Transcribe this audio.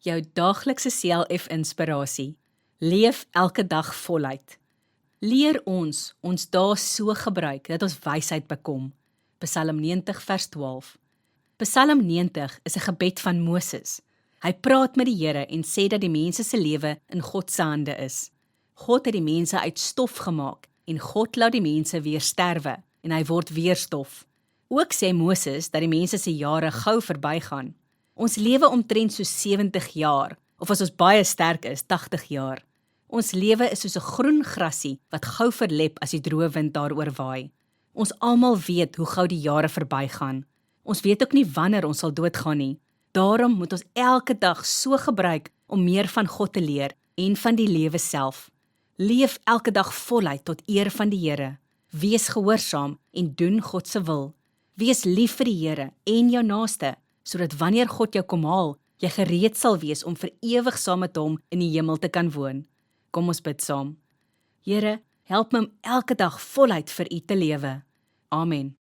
jou daaglikse CLF inspirasie. Leef elke dag voluit. Leer ons dae so gebruik dat ons wysheid bekom. Psalm 90 vers 12. Psalm 90 is 'n gebed van Moses. Hy praat met die Here en sê dat die mense se lewe in God se hande is. God het die mense uit stof gemaak en God laat die mense weer sterwe en hy word weer stof. Ook sê Moses dat die mense se jare gou verbygaan. Ons lewe omtrent so 70 jaar, of as ons baie sterk is, 80 jaar. Ons lewe is soos 'n groen grassie wat gou verlep as die droë wind daaroor waai. Ons almal weet hoe gou die jare verbygaan. Ons weet ook nie wanneer ons sal doodgaan nie. Daarom moet ons elke dag so gebruik om meer van God te leer en van die lewe self. Leef elke dag voluit tot eer van die Here. Wees gehoorsaam en doen God se wil. Wees lief vir die Here en jou naaste, sodat wanneer God jou kom haal, jy gereed sal wees om vir ewig saam met hom in die hemel te kan woon. Kom ons bid saam. Here, help my om elke dag voluit vir U te lewe. Amen.